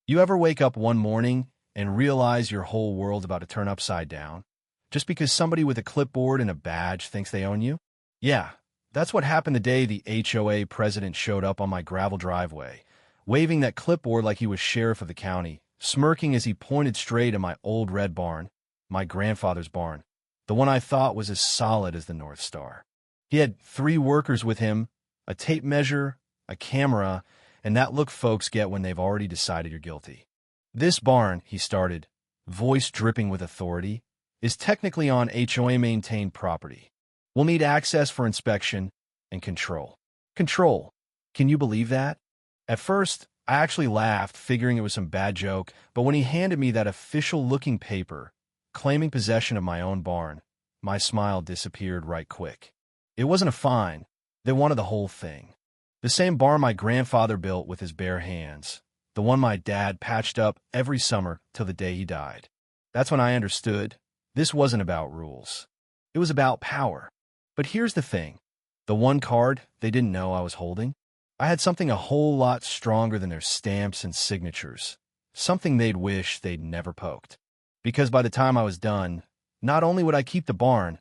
You ever wake up one morning and realize your whole world's about to turn upside down? Just because somebody with a clipboard and a badge thinks they own you? Yeah, that's what happened the day the HOA president showed up on my gravel driveway, waving that clipboard like he was sheriff of the county, smirking as he pointed straight at my old red barn, my grandfather's barn, the one I thought was as solid as the North Star. He had 3 workers with him, a tape measure, a camera, and that look folks get when they've already decided you're guilty. This barn, he started, voice dripping with authority, is technically on HOA-maintained property. We'll need access for inspection and control. Control. Can you believe that? At first, I actually laughed, figuring it was some bad joke, but when he handed me that official-looking paper, claiming possession of my own barn, my smile disappeared right quick. It wasn't a fine. They wanted the whole thing. The same barn my grandfather built with his bare hands, the one my dad patched up every summer till the day he died. That's when I understood this wasn't about rules. It was about power. But here's the thing. The one card they didn't know I was holding, I had something a whole lot stronger than their stamps and signatures, something they'd wish they'd never poked. Because by the time I was done, not only would I keep the barn,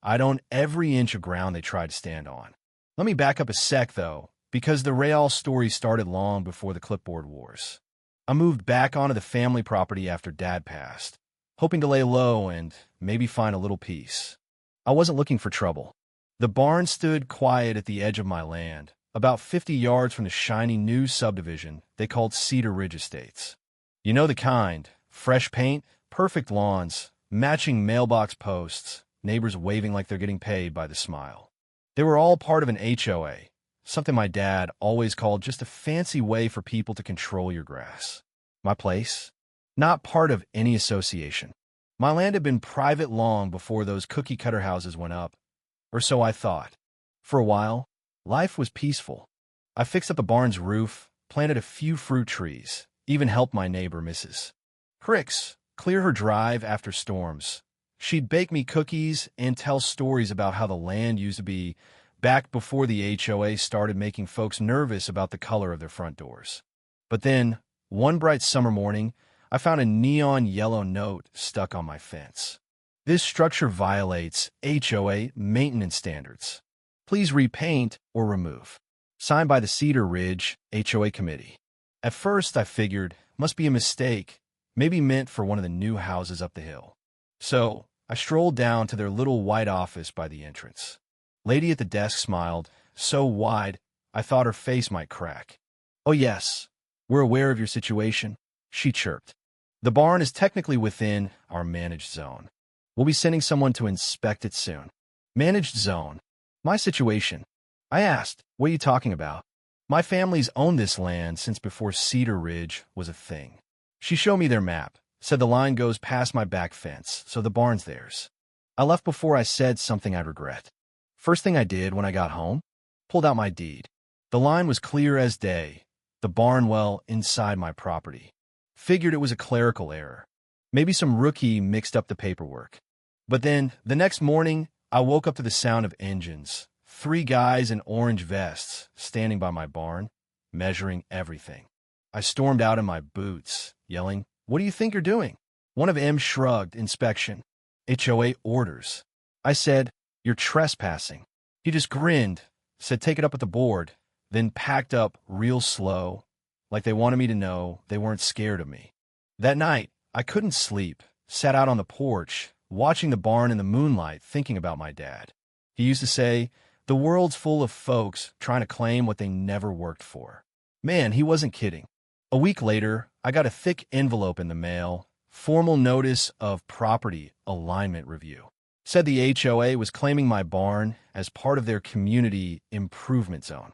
I'd own every inch of ground they tried to stand on. Let me back up a sec, though, because the Real story started long before the clipboard wars. I moved back onto the family property after Dad passed, hoping to lay low and maybe find a little peace. I wasn't looking for trouble. The barn stood quiet at the edge of my land, about 50 yards from the shiny new subdivision they called Cedar Ridge Estates. You know the kind: fresh paint, perfect lawns, matching mailbox posts, neighbors waving like they're getting paid by the smile. They were all part of an HOA, something my dad always called just a fancy way for people to control your grass. My place? Not part of any association. My land had been private long before those cookie-cutter houses went up, or so I thought. For a while, life was peaceful. I fixed up the barn's roof, planted a few fruit trees, even helped my neighbor, Mrs. Cricks, clear her drive after storms. She'd bake me cookies and tell stories about how the land used to be back before the HOA started making folks nervous about the color of their front doors. But then, one bright summer morning, I found a neon yellow note stuck on my fence. This structure violates HOA maintenance standards. Please repaint or remove. Signed by the Cedar Ridge HOA committee. At first, I figured, must be a mistake, maybe meant for one of the new houses up the hill. So, I strolled down to their little white office by the entrance. Lady at the desk smiled, so wide I thought her face might crack. "Oh yes, we're aware of your situation," she chirped. "The barn is technically within our managed zone. We'll be sending someone to inspect it soon." Managed zone? My situation? I asked, "What are you talking about?" "My family's owned this land since before Cedar Ridge was a thing." She showed me their map, said the line goes past my back fence, so the barn's theirs. I left before I said something I'd regret. First thing I did when I got home, pulled out my deed. The line was clear as day, the barn well inside my property. Figured it was a clerical error. Maybe some rookie mixed up the paperwork. But then, the next morning, I woke up to the sound of engines. 3 guys in orange vests standing by my barn, measuring everything. I stormed out in my boots, yelling, "What do you think you're doing?" One of them shrugged. "Inspection. HOA orders." I said, "You're trespassing." He just grinned, said take it up with the board, then packed up real slow, like they wanted me to know they weren't scared of me. That night, I couldn't sleep, sat out on the porch, watching the barn in the moonlight, thinking about my dad. He used to say, "The world's full of folks trying to claim what they never worked for." Man, he wasn't kidding. A week later, I got a thick envelope in the mail, formal notice of property alignment review. Said the HOA was claiming my barn as part of their community improvement zone.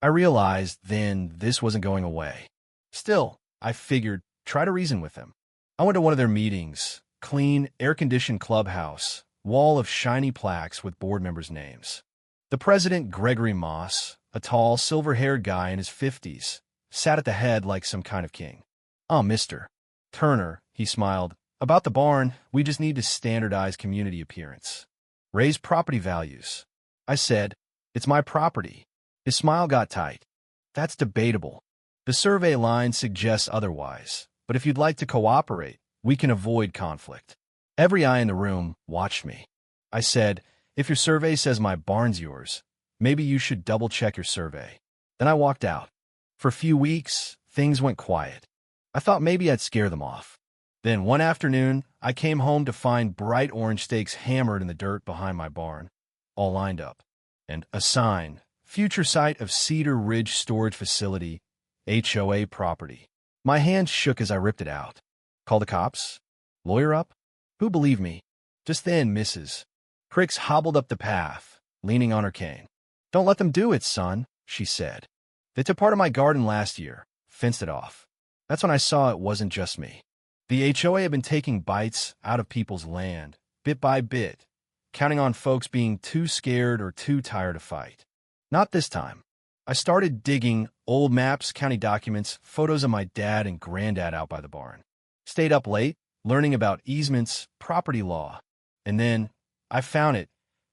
I realized then this wasn't going away. Still, I figured, try to reason with them. I went to one of their meetings, clean, air-conditioned clubhouse, wall of shiny plaques with board members' names. The president, Gregory Moss, a tall, silver-haired guy in his 50s, sat at the head like some kind of king. "Oh, Mr. Turner," he smiled. "About the barn, we just need to standardize community appearance. Raise property values." I said, "It's my property." His smile got tight. "That's debatable. The survey line suggests otherwise, but if you'd like to cooperate, we can avoid conflict. Every eye in the room watched me. I said, if your survey says my barn's yours, maybe you should double-check your survey. Then I walked out. For a few weeks, things went quiet. I thought maybe I'd scare them off. Then one afternoon, I came home to find bright orange stakes hammered in the dirt behind my barn, all lined up, and a sign, future site of Cedar Ridge Storage Facility, HOA property. My hand shook as I ripped it out. Call the cops? Lawyer up? Who believed me? Just then, Mrs. Cricks hobbled up the path, leaning on her cane. Don't let them do it, son, she said. They took part of my garden last year, fenced it off. That's when I saw it wasn't just me. The HOA had been taking bites out of people's land, bit by bit, counting on folks being too scared or too tired to fight. Not this time. I started digging old maps, county documents, photos of my dad and granddad out by the barn. Stayed up late, learning about easements, property law. And then I found it.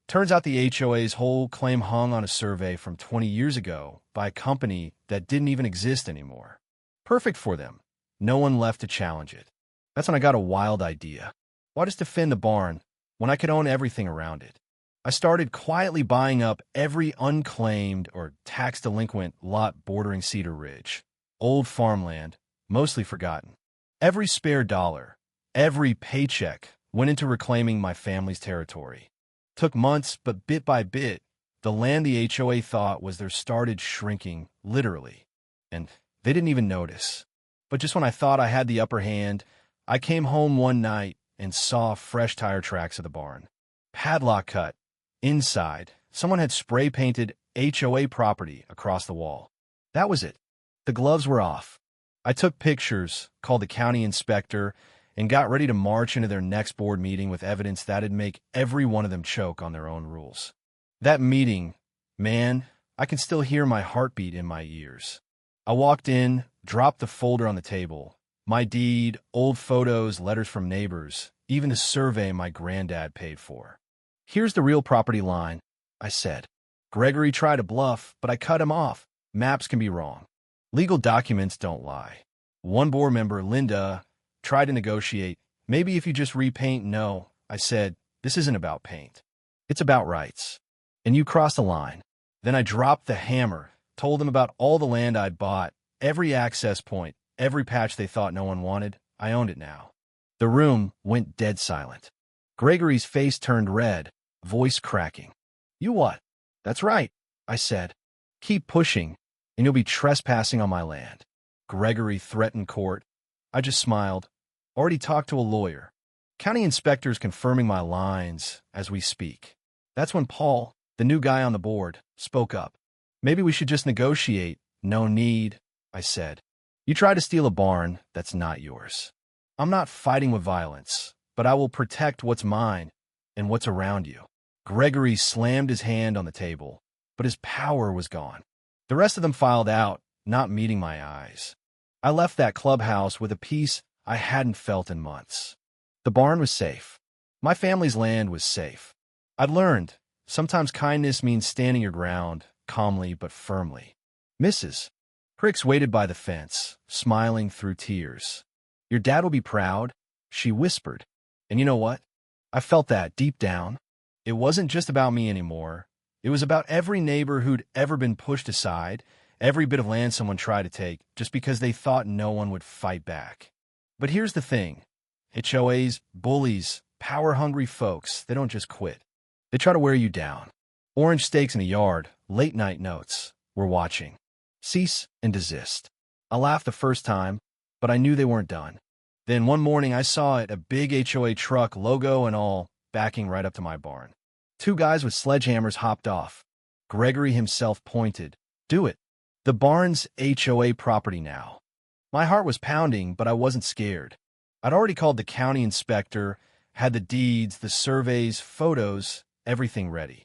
Turns out the HOA's whole claim hung on a survey from 20 years ago by a company that didn't even exist anymore. Perfect for them. No one left to challenge it. That's when I got a wild idea. Why just defend the barn when I could own everything around it? I started quietly buying up every unclaimed or tax-delinquent lot bordering Cedar Ridge. Old farmland, mostly forgotten. Every spare dollar, every paycheck went into reclaiming my family's territory. Took months, but bit by bit, the land the HOA thought was theirs started shrinking, literally. And they didn't even notice. But just when I thought I had the upper hand, I came home one night and saw fresh tire tracks of the barn. Padlock cut. Inside, someone had spray-painted HOA property across the wall. That was it. The gloves were off. I took pictures, called the county inspector, and got ready to march into their next board meeting with evidence that'd make every one of them choke on their own rules. That meeting, man, I can still hear my heartbeat in my ears. I walked in, dropped the folder on the table. My deed, old photos, letters from neighbors, even the survey my granddad paid for. Here's the real property line, I said. Gregory tried to bluff, but I cut him off. Maps can be wrong. Legal documents don't lie. One board member, Linda, tried to negotiate. Maybe if you just repaint, no. I said, this isn't about paint. It's about rights. And you crossed the line. Then I dropped the hammer, told them about all the land I'd bought, every access point, every patch they thought no one wanted. I owned it now. The room went dead silent. Gregory's face turned red, voice cracking. You what? That's right, I said. Keep pushing, and you'll be trespassing on my land. Gregory threatened court. I just smiled. Already talked to a lawyer. County inspector's confirming my lines as we speak. That's when Paul, the new guy on the board, spoke up. Maybe we should just negotiate. No need, I said. You try to steal a barn that's not yours. I'm not fighting with violence, but I will protect what's mine and what's around you. Gregory slammed his hand on the table, but his power was gone. The rest of them filed out, not meeting my eyes. I left that clubhouse with a peace I hadn't felt in months. The barn was safe. My family's land was safe. I'd learned, sometimes kindness means standing your ground, calmly but firmly. Mrs. Cricks waited by the fence, smiling through tears. Your dad will be proud, she whispered. And you know what? I felt that deep down. It wasn't just about me anymore. It was about every neighbor who'd ever been pushed aside, every bit of land someone tried to take, just because they thought no one would fight back. But here's the thing. HOAs, bullies, power-hungry folks, they don't just quit. They try to wear you down. Orange stakes in the yard, late-night notes. We're watching. Cease and desist. I laughed the first time, but I knew they weren't done. Then one morning I saw it, a big HOA truck, logo and all, backing right up to my barn. Two guys with sledgehammers hopped off. Gregory himself pointed. Do it. The barn's HOA property now. My heart was pounding, but I wasn't scared. I'd already called the county inspector, had the deeds, the surveys, photos, everything ready.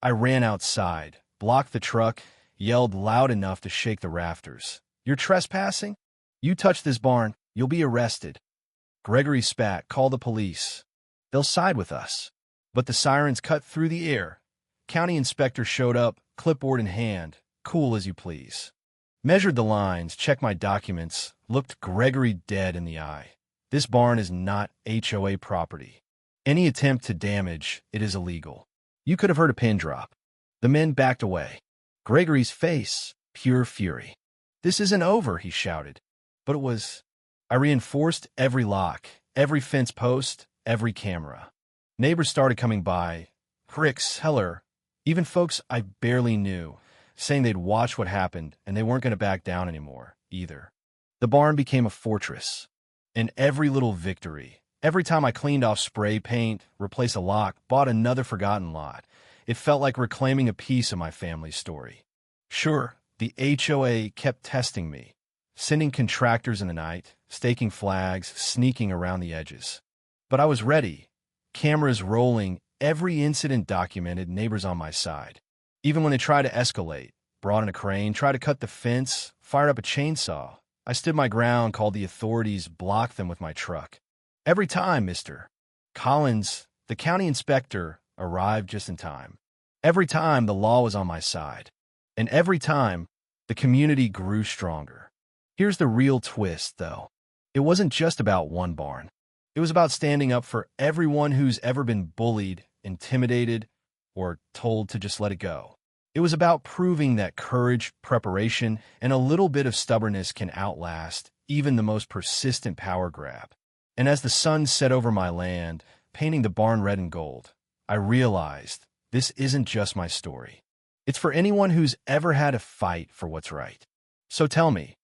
I ran outside, blocked the truck, yelled loud enough to shake the rafters. You're trespassing? You touch this barn, you'll be arrested. Gregory spat, call the police. They'll side with us. But the sirens cut through the air. County inspector showed up, clipboard in hand, cool as you please. Measured the lines, checked my documents, looked Gregory dead in the eye. This barn is not HOA property. Any attempt to damage it is illegal. You could have heard a pin drop. The men backed away. Gregory's face, pure fury. "This isn't over," he shouted. But it was. I reinforced every lock, every fence post, every camera. Neighbors started coming by. Pricks, Heller, even folks I barely knew, saying they'd watch what happened and they weren't going to back down anymore, either. The barn became a fortress. And every little victory, every time I cleaned off spray paint, replaced a lock, bought another forgotten lot, it felt like reclaiming a piece of my family's story. Sure, the HOA kept testing me, sending contractors in the night, staking flags, sneaking around the edges. But I was ready, cameras rolling, every incident documented, neighbors on my side. Even when they tried to escalate, brought in a crane, tried to cut the fence, fired up a chainsaw, I stood my ground, called the authorities, blocked them with my truck. Every time, Mr. Collins, the county inspector, arrived just in time. Every time the law was on my side. And every time, the community grew stronger. Here's the real twist, though. It wasn't just about one barn. It was about standing up for everyone who's ever been bullied, intimidated, or told to just let it go. It was about proving that courage, preparation, and a little bit of stubbornness can outlast even the most persistent power grab. And as the sun set over my land, painting the barn red and gold, I realized this isn't just my story. It's for anyone who's ever had to fight for what's right. So tell me,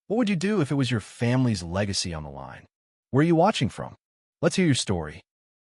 what would you do if it was your family's legacy on the line? Where are you watching from? Let's hear your story.